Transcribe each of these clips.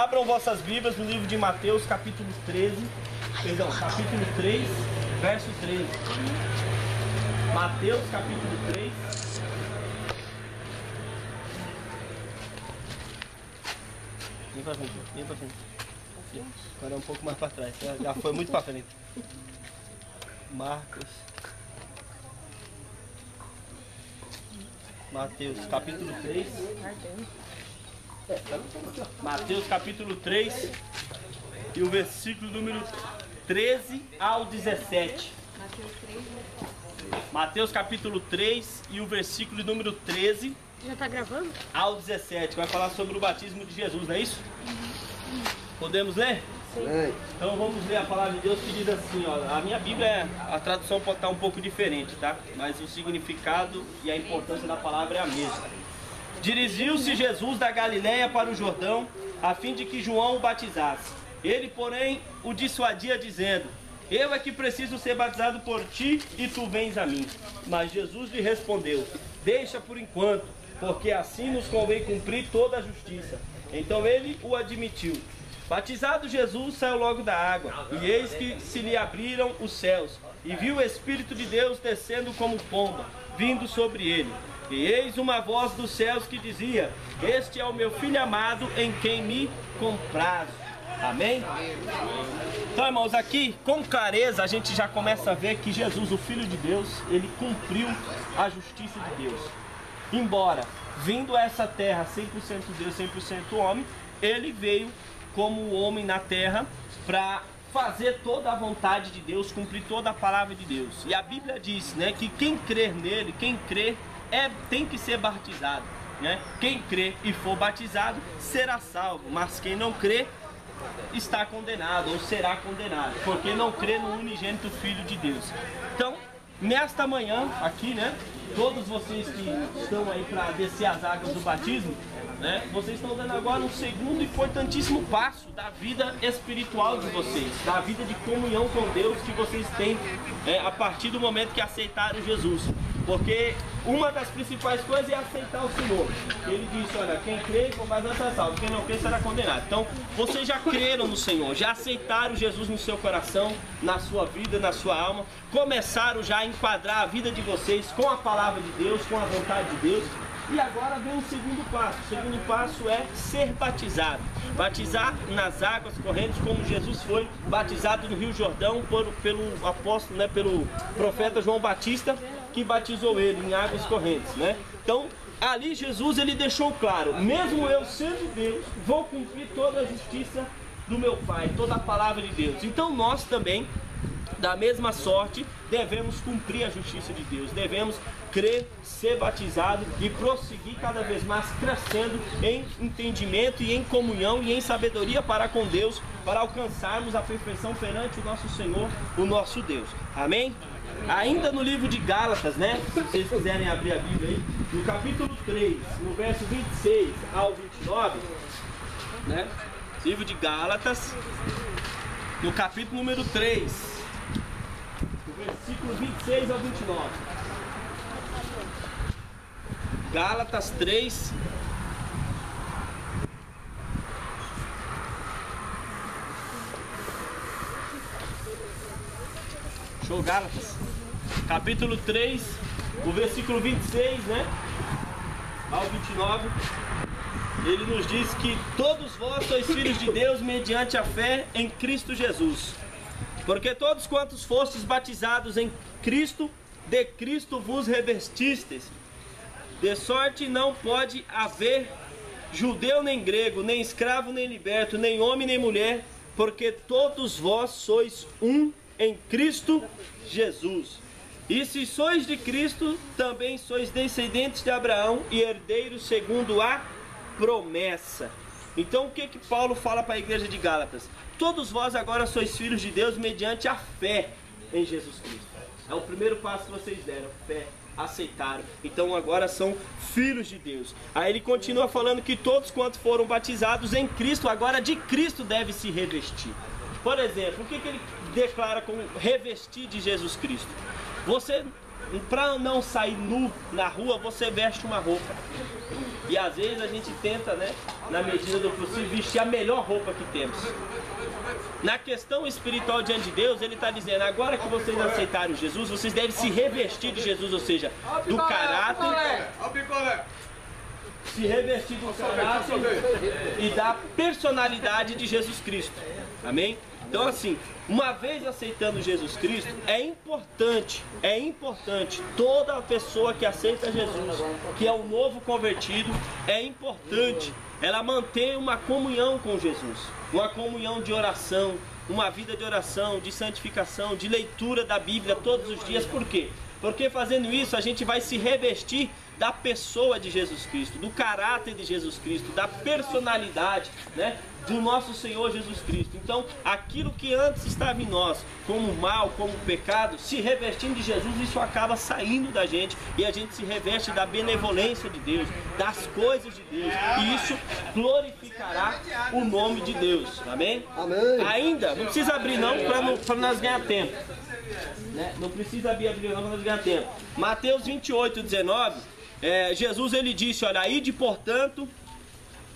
Abram vossas Bíblias no livro de Mateus, capítulo 13. Perdão, capítulo 3, verso 13. Mateus, capítulo 3. Vem pra frente, vem pra frente. Agora é um pouco mais pra trás, já foi muito pra frente. Marcos. Mateus, capítulo 3. Mateus, capítulo 3. E o versículo número 13 ao 17. Mateus, capítulo 3 e o versículo número 13. Já tá gravando? Ao 17. Vai falar sobre o batismo de Jesus, não é isso? Podemos ler? Sim. Então vamos ler a palavra de Deus que diz assim, ó, a minha Bíblia, a tradução pode estar um pouco diferente, tá? Mas o significado e a importância da palavra é a mesma. Dirigiu-se Jesus da Galiléia para o Jordão, a fim de que João o batizasse. Ele, porém, o dissuadia dizendo: eu é que preciso ser batizado por ti e tu vens a mim. Mas Jesus lhe respondeu: deixa por enquanto, porque assim nos convém cumprir toda a justiça. Então ele o admitiu. Batizado Jesus, saiu logo da água, e eis que se lhe abriram os céus, e viu o Espírito de Deus descendo como pomba, vindo sobre ele. E eis uma voz dos céus que dizia: este é o meu Filho amado, em quem me comprazo. Amém? Então, irmãos, aqui com clareza a gente já começa a ver que Jesus, o Filho de Deus, ele cumpriu a justiça de Deus. Embora vindo a essa terra 100% Deus, 100% homem, ele veio como homem na terra para fazer toda a vontade de Deus, cumprir toda a palavra de Deus. E a Bíblia diz, né, que quem crer nele, quem crê, tem que ser batizado, né? Quem crê e for batizado será salvo, mas quem não crê está condenado ou será condenado, porque não crê no unigênito Filho de Deus. Então, nesta manhã aqui, né, todos vocês que estão aí para descer as águas do batismo, né, vocês estão dando agora um segundo importantíssimo passo da vida espiritual de vocês, da vida de comunhão com Deus que vocês têm a partir do momento que aceitaram Jesus. Porque uma das principais coisas é aceitar o Senhor. Ele disse: olha, quem crê e for batizado será salvo, quem não crê será condenado. Então, vocês já creram no Senhor, já aceitaram Jesus no seu coração, na sua vida, na sua alma, começaram já a enquadrar a vida de vocês com a palavra de Deus, com a vontade de Deus. E agora vem o segundo passo. O segundo passo é ser batizado. Batizar nas águas correntes, como Jesus foi batizado no Rio Jordão pelo apóstolo, né, pelo profeta João Batista, que batizou ele em águas correntes, né? Então, ali Jesus ele deixou claro: mesmo eu sendo Deus, vou cumprir toda a justiça do meu Pai, toda a palavra de Deus. Então nós também, da mesma sorte, devemos cumprir a justiça de Deus, devemos crer, ser batizado e prosseguir cada vez mais crescendo em entendimento e em comunhão e em sabedoria para com Deus, para alcançarmos a perfeição perante o nosso Senhor, o nosso Deus. Amém? Ainda no livro de Gálatas, né? Se vocês quiserem abrir a Bíblia aí, no capítulo 3, no verso 26 ao 29, né? Livro de Gálatas, no capítulo número 3, do versículo 26 ao 29. Gálatas 3. Show, Gálatas. Capítulo 3, o versículo 26, né? Ao 29. Ele nos diz que todos vós sois filhos de Deus mediante a fé em Cristo Jesus. Porque todos quantos fostes batizados em Cristo, de Cristo vos revestistes. De sorte não pode haver judeu nem grego, nem escravo nem liberto, nem homem nem mulher, porque todos vós sois um em Cristo Jesus. E se sois de Cristo, também sois descendentes de Abraão e herdeiros segundo a promessa. Então o que Paulo fala para a igreja de Gálatas? Todos vós agora sois filhos de Deus mediante a fé em Jesus Cristo. É o primeiro passo que vocês deram, fé, aceitaram. Então agora são filhos de Deus. Aí ele continua falando que todos quantos foram batizados em Cristo, agora de Cristo deve se revestir. Por exemplo, o que ele declara como revestir de Jesus Cristo? Você para não sair nu na rua, você veste uma roupa. E às vezes a gente tenta, né, na medida do possível, vestir a melhor roupa que temos. Na questão espiritual diante de Deus, ele está dizendo, agora que vocês aceitaram Jesus, vocês devem se revestir de Jesus, ou seja, do caráter, se revestir do caráter e da personalidade de Jesus Cristo. Amém? Então assim, uma vez aceitando Jesus Cristo, é importante toda a pessoa que aceita Jesus, que é um novo convertido, é importante ela manter uma comunhão com Jesus, uma comunhão de oração, uma vida de oração, de santificação, de leitura da Bíblia todos os dias. Por quê? Porque fazendo isso a gente vai se revestir da pessoa de Jesus Cristo, do caráter de Jesus Cristo, da personalidade, né, do nosso Senhor Jesus Cristo. Então, aquilo que antes estava em nós, como mal, como pecado, se revestindo de Jesus, isso acaba saindo da gente e a gente se reveste da benevolência de Deus, das coisas de Deus, e isso glorificará o nome de Deus. Amém? Amém. Ainda, não precisa abrir não, para nós ganhar tempo. Né? Não precisa abrir não para nós ganhar tempo. Mateus 28, 19, Jesus ele disse, olha, ide portanto,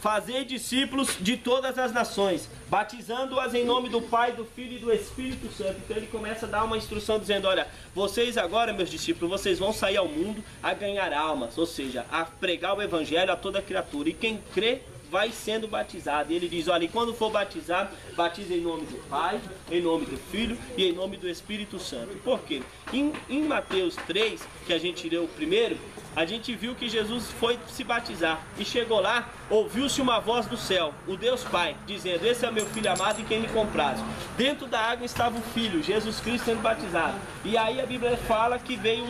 fazei discípulos de todas as nações, batizando-as em nome do Pai, do Filho e do Espírito Santo. Então ele começa a dar uma instrução dizendo, olha, vocês agora, meus discípulos, vocês vão sair ao mundo a ganhar almas, ou seja, a pregar o Evangelho a toda criatura, e quem crê vai sendo batizado. E ele diz, olha, e quando for batizado, batize em nome do Pai, em nome do Filho e em nome do Espírito Santo. Por quê? Em Mateus 3, que a gente leu primeiro, a gente viu que Jesus foi se batizar e chegou lá, ouviu-se uma voz do céu, o Deus Pai, dizendo, esse é meu filho amado em quem me compraz. Dentro da água estava o Filho, Jesus Cristo, sendo batizado. E aí a Bíblia fala que veio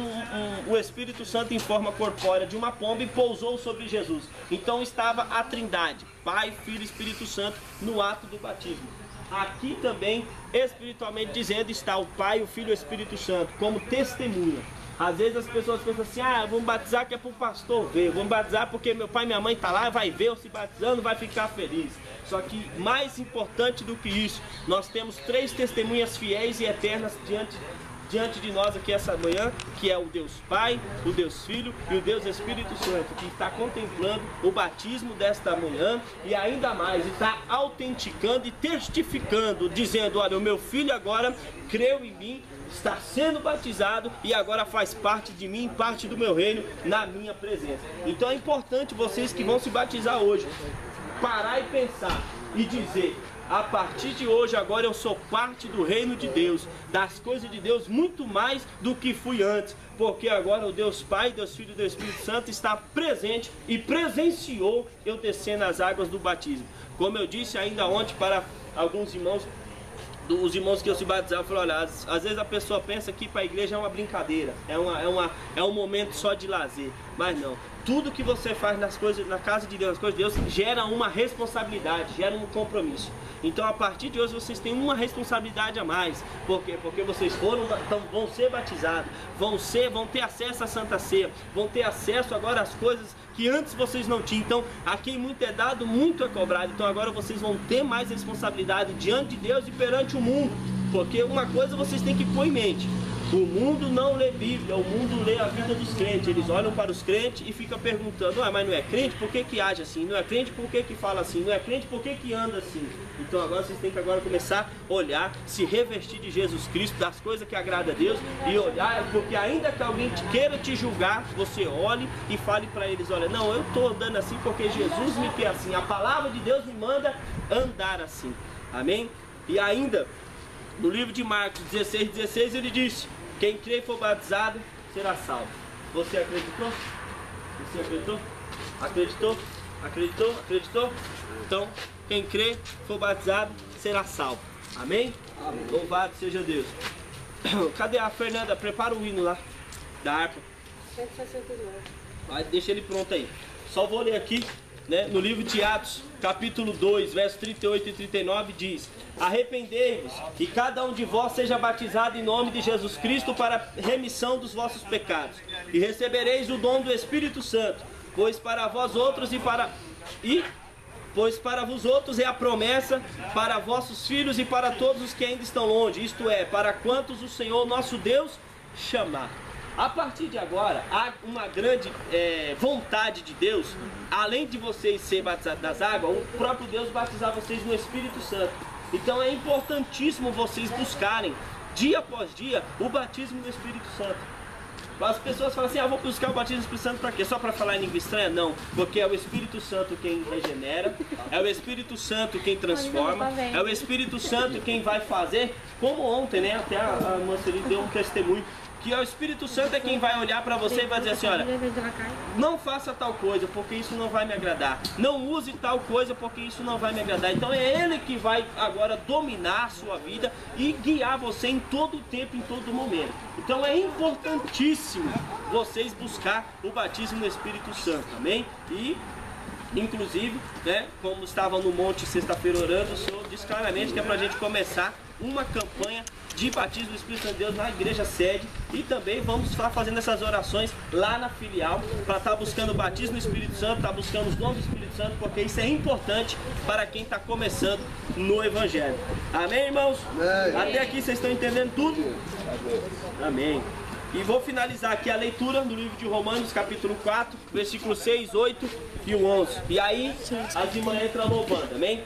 o Espírito Santo em forma corpórea de uma pomba e pousou sobre Jesus. Então estava a Trindade, Pai, Filho e Espírito Santo, no ato do batismo. Aqui também, espiritualmente dizendo, está o Pai, o Filho e o Espírito Santo, como testemunha. Às vezes as pessoas pensam assim, vamos batizar que é para o pastor ver, vamos batizar porque meu pai e minha mãe estão lá, vai ver eu se batizando, vai ficar feliz. Só que mais importante do que isso, nós temos 3 testemunhas fiéis e eternas diante de nós aqui essa manhã, que é o Deus Pai, o Deus Filho e o Deus Espírito Santo, que está contemplando o batismo desta manhã e ainda mais, está autenticando e testificando, dizendo, olha, o meu filho agora creu em mim, está sendo batizado e agora faz parte de mim, parte do meu reino, na minha presença. Então é importante vocês que vão se batizar hoje, parar e pensar e dizer, a partir de hoje, agora eu sou parte do reino de Deus, das coisas de Deus, muito mais do que fui antes, porque agora o Deus Pai, Deus Filho e Deus Espírito Santo está presente e presenciou eu descer nas águas do batismo. Como eu disse ainda ontem para alguns irmãos, os irmãos que eu se batizava, falaram, olha, às vezes a pessoa pensa que ir para a igreja é uma brincadeira, é um momento só de lazer, mas não. Tudo que você faz nas coisas, na casa de Deus, nas coisas de Deus, gera uma responsabilidade, gera um compromisso. Então a partir de hoje vocês têm uma responsabilidade a mais. Por quê? Porque vocês vão ser batizados, vão ter acesso à Santa Ceia, vão ter acesso agora às coisas que antes vocês não tinham. Então, a quem muito é dado, muito é cobrado. Então agora vocês vão ter mais responsabilidade diante de Deus e perante o mundo. Porque uma coisa vocês têm que pôr em mente: o mundo não lê Bíblia, o mundo lê a vida dos crentes. Eles olham para os crentes e ficam perguntando, mas não é crente, por que age assim? Não é crente, por que fala assim? Não é crente, por que anda assim? Então agora vocês têm que começar a olhar, se revestir de Jesus Cristo, das coisas que agradam a Deus, e olhar, porque ainda que alguém queira te julgar, você olhe e fale para eles, olha, não, eu estou andando assim porque Jesus me quer assim, a palavra de Deus me manda andar assim. Amém? E ainda, no livro de Marcos 16:16 ele disse, quem crê e for batizado será salvo. Você acreditou? Você acreditou? Acreditou? Acreditou? Acreditou? Então, quem crê e for batizado será salvo. Amém? Amém. Louvado seja Deus. Cadê a Fernanda? Prepara o hino lá da harpa. 169. Deixa ele pronto aí. Só vou ler aqui, né, no livro de Atos, capítulo 2, versos 38 e 39, diz: arrependei-vos e cada um de vós seja batizado em nome de Jesus Cristo para remissão dos vossos pecados, e recebereis o dom do Espírito Santo, pois para vós outros pois para vós outros é a promessa, para vossos filhos e para todos os que ainda estão longe, isto é, para quantos o Senhor nosso Deus chamar. A partir de agora, há uma grande vontade de Deus, além de vocês serem batizados nas águas, o próprio Deus batizar vocês no Espírito Santo. Então é importantíssimo vocês buscarem, dia após dia, o batismo no Espírito Santo. As pessoas falam assim, vou buscar o batismo do Espírito Santo para quê? Só para falar em língua estranha? Não, porque é o Espírito Santo quem regenera, é o Espírito Santo quem transforma, é o Espírito Santo quem vai fazer, como ontem, né? Até a Marceli deu um testemunho, que é o Espírito Santo é quem vai olhar para você e vai dizer assim, olha, não faça tal coisa porque isso não vai me agradar, não use tal coisa porque isso não vai me agradar. Então é Ele que vai agora dominar a sua vida e guiar você em todo o tempo, em todo momento. Então é importantíssimo vocês buscar o batismo no Espírito Santo, amém? E inclusive, né, como estava no monte sexta-feira orando, o Senhor disse claramente que é para a gente começar uma campanha de batismo do Espírito Santo de Deus na igreja sede, e também vamos estar fazendo essas orações lá na filial para estar buscando o batismo do Espírito Santo, estar buscando os dons do Espírito Santo, porque isso é importante para quem está começando no Evangelho. Amém, irmãos? Amém. Até aqui vocês estão entendendo tudo? Amém. E vou finalizar aqui a leitura do livro de Romanos, capítulo 4, versículos 6, 8 e o 11. E aí as irmãs entram louvando, amém?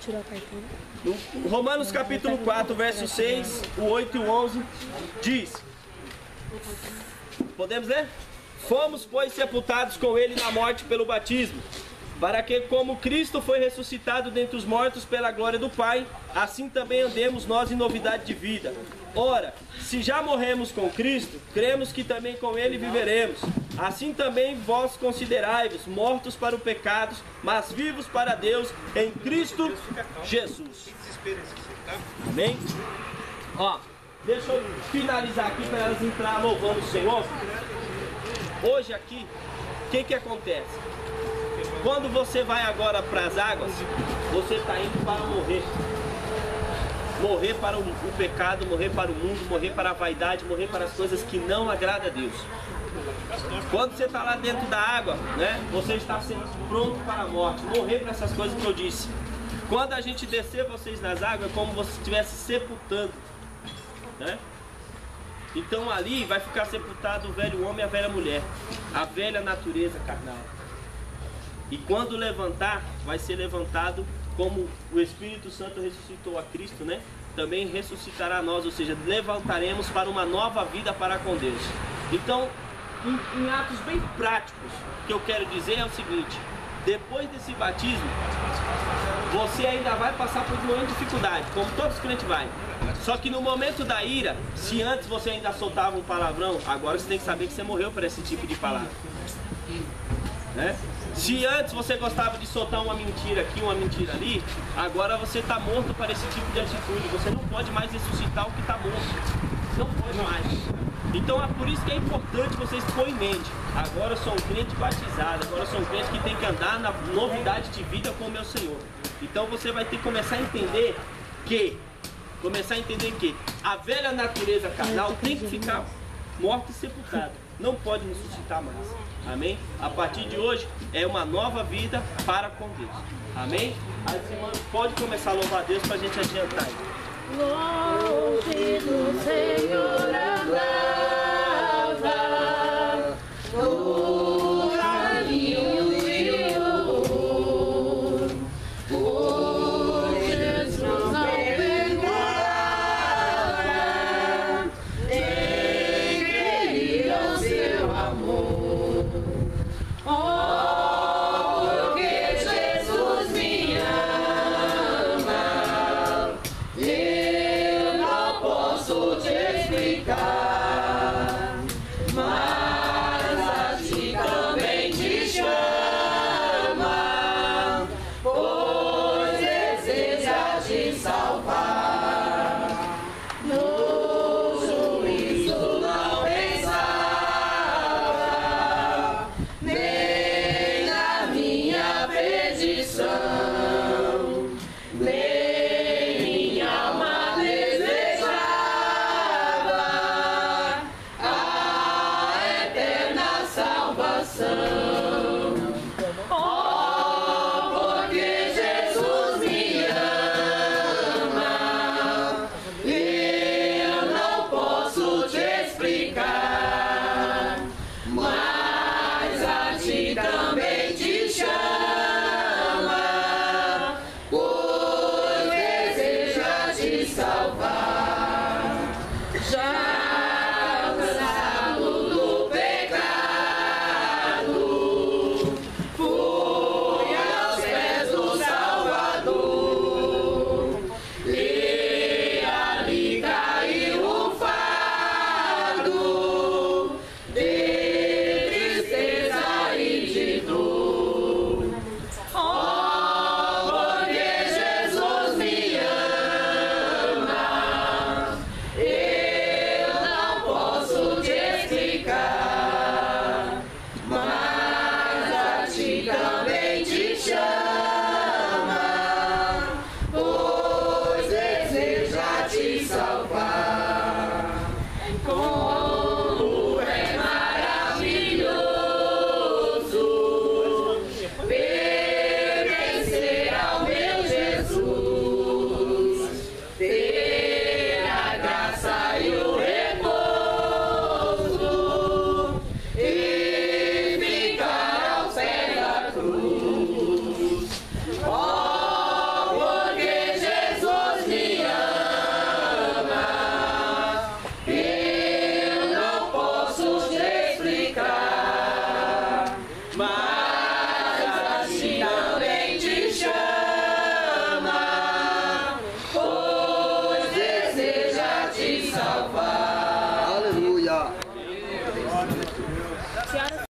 No Romanos capítulo 4, verso 6, o 8 e o 11 diz: podemos ler? Fomos, pois, sepultados com ele na morte pelo batismo, para que, como Cristo foi ressuscitado dentre os mortos pela glória do Pai, assim também andemos nós em novidade de vida. Ora, se já morremos com Cristo, cremos que também com ele viveremos. Assim também vós considerai-vos mortos para o pecado, mas vivos para Deus em Cristo Jesus. Amém? Ó, deixa eu finalizar aqui para elas entrar louvando o Senhor. Hoje aqui, o que acontece? Quando você vai agora para as águas, você está indo para morrer. Morrer para o pecado, morrer para o mundo, morrer para a vaidade, morrer para as coisas que não agradam a Deus. Quando você está lá dentro da água, né, você está sendo pronto para a morte, morrer para essas coisas que eu disse. Quando a gente descer vocês nas águas, é como se você estivesse sepultando, né? Então ali vai ficar sepultado o velho homem e a velha mulher, a velha natureza carnal. E quando levantar, vai ser levantado como o Espírito Santo ressuscitou a Cristo, né? Também ressuscitará nós, ou seja, levantaremos para uma nova vida para com Deus. Então, em atos bem práticos, o que eu quero dizer é o seguinte: depois desse batismo, você ainda vai passar por uma dificuldade, como todos os crentes vai. Só que no momento da ira, se antes você ainda soltava um palavrão, agora você tem que saber que você morreu por esse tipo de palavra, né? Se antes você gostava de soltar uma mentira aqui, uma mentira ali, agora você está morto para esse tipo de atitude. Você não pode mais ressuscitar o que está morto. Não pode mais. Então é por isso que é importante vocês pôr em mente: agora eu sou um crente batizado, agora eu sou um crente que tem que andar na novidade de vida com o meu Senhor. Então você vai ter que começar a entender que a velha natureza carnal tem que ficar morta e sepultada. Não pode ressuscitar mais. Amém? A partir de hoje é uma nova vida para com Deus. Amém? As irmãs podem começar a louvar a Deus para a gente adiantar. Longe do Senhor andava, no caminho de luz, por Jesus não perdoava, nem queria o seu amor. Oh, porque Jesus me ama, eu não posso te explicar, mas a ti também te chama, pois deseja te salvar. No juízo não pensava, nem na minha perdição, nem minha alma desejava já